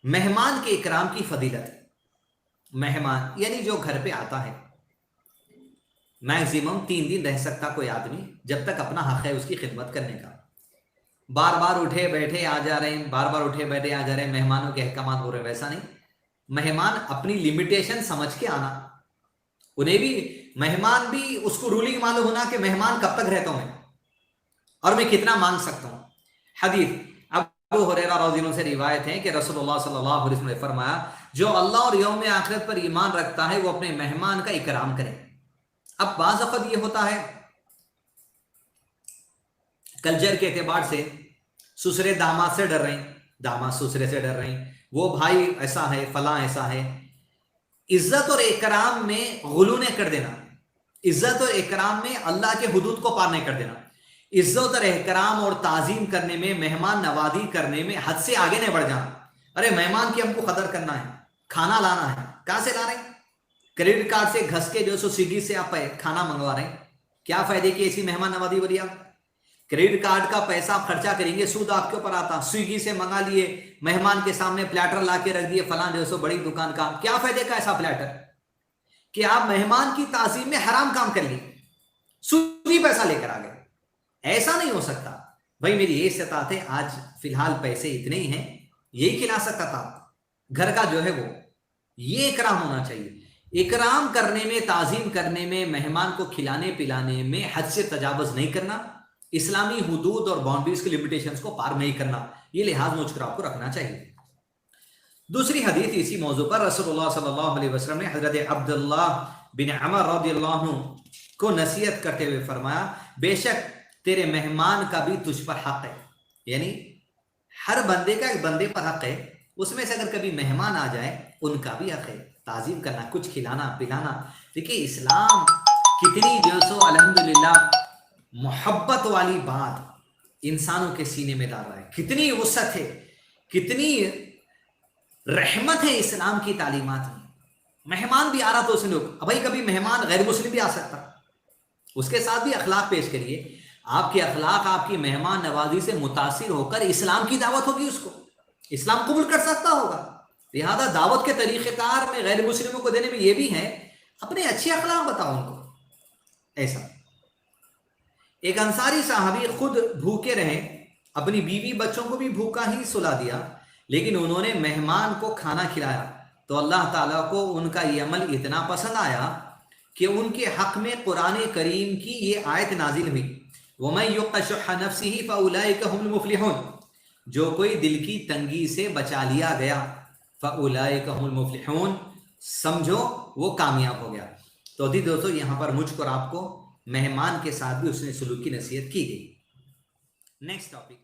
मेहमान के इकराम की फजीलत। मेहमान यानी जो घर पे आता है, मैक्सिमम 3 दिन रह सकता कोई आदमी, जब तक अपना हक है उसकी खिदमत करने का। बार बार उठे बैठे आ जा रहे हैं, बार बार उठे बैठे आ जा रहे हैं, मेहमानों के अहकाम हो रहे हैं, वैसा नहीं। मेहमान अपनी लिमिटेशन समझ के आना। उन्हें भी, मेहमान भी उसको रूलिंग मालूम होना कि मेहमान कब तक रहता हूं मैं और मैं कितना मांग सकता हूं। हदीस अबू हुरैरा रज़ियल्लाहु से रिवायत है कि रसूलुल्लाह सल्लल्लाहु अलैहि वसल्लम ने फरमाया, जो अल्लाह और यौम आखिरत पर ईमान रखता है वो अपने मेहमान का इकराम करे। अब बाज़ वक़्त ये होता है कल्चर के एतबार से ससुरे दामाद से डर रहे हैं, दामाद ससुरे से डर रहे हैं, वो भाई ऐसा है, फला ऐसा है। इज्जत और इकराम में गुलू ने कर देना, इज्जत और इकराम में अल्लाह के हुदूद को पार नहीं कर देना। इज्जत और एहतराम और ताजीम करने में, मेहमान नवाजी करने में हद से आगे नहीं बढ़ जाना। अरे मेहमान की हमको कदर करना है, खाना लाना है, कहां से ला रहे हैं? क्रेडिट कार्ड से घस के जो सो स्विगी से आप खाना मंगवा रहे हैं, क्या फायदे की ऐसी मेहमान नवाजी बोलिए आप? क्रेडिट कार्ड का पैसा आप खर्चा करेंगे, सूद आपके ऊपर आता। स्विगी से मंगा लिए, मेहमान के सामने प्लेटर ला के रख दिए, फलां जो सो बड़ी दुकान का, क्या फायदे का ऐसा प्लेटर कि आप मेहमान की ताजीम में हराम काम कर लिए, सूदी पैसा लेकर आ गए। ऐसा नहीं हो सकता भाई, मेरी ये इस्तात है, आज फिलहाल पैसे इतने ही हैं, यही खिला सकता था। घर का जो है वो, ये इकराम होना चाहिए। इकराम करने में, ताजीम करने में, मेहमान को खिलाने पिलाने में हद से तजावुज नहीं करना, इस्लामी हुदूद और बाउंड्रीज के लिमिटेशंस को पार नहीं करना, ये लिहाज मुझकर आपको रखना चाहिए। दूसरी हदीस इसी मौजू पर रसूलुल्लाह सल्लल्लाहु अलैहि वसल्लम ने हजरत अब्दुल्लाह बिन अमर रज़ियल्लाहु अन्हु को नसीहत करते हुए फरमाया, बेशक तेरे मेहमान का भी तुझ पर हक है। यानी हर बंदे का एक बंदे पर हक है, उसमें से अगर कभी मेहमान आ जाए उनका भी हक है ताजीम करना, कुछ खिलाना पिलाना। देखिए इस्लाम कितनी जो सो अल्हम्दुलिल्लाह मोहब्बत वाली बात इंसानों के सीने में डाल रहा है, कितनी वसअत है, कितनी रहमत है इस्लाम की तालीमात में। मेहमान भी आ रहा तो उसने, भाई कभी मेहमान गैर मुस्लिम भी आ सकता, उसके साथ भी अखलाक पेश करिए। आपके अखलाक, आपकी मेहमान नवाजी से मुतासिर होकर इस्लाम की दावत होगी, उसको इस्लाम कबूल कर सकता होगा। लिहाजा दावत के तरीक़ेकार में गैर मुस्लिमों को देने में यह भी है, अपने अच्छे अखलाक बताओ उनको। ऐसा एक अंसारी साहबी खुद भूखे रहे, अपनी बीवी बच्चों को भी भूखा ही सुला दिया, लेकिन उन्होंने मेहमान को खाना खिलाया तो अल्लाह ताला को उनका ये अमल इतना पसंद आया कि उनके हक में कुरान करीम की ये आयत नाजिल हुई, वमन युक़ शुह्ह नफ्सिही फ़उलाइका हुमुल मुफ़्लिहून। जो कोई दिल की तंगी से बचा लिया गया, फ़उलाइका हुमुल मुफ़्लिहून, समझो वो कामयाब हो गया। तो दी दोस्तों, यहाँ पर मुझको और आपको मेहमान के साथ भी उसने सलूक की नसीहत की गई। Next topic.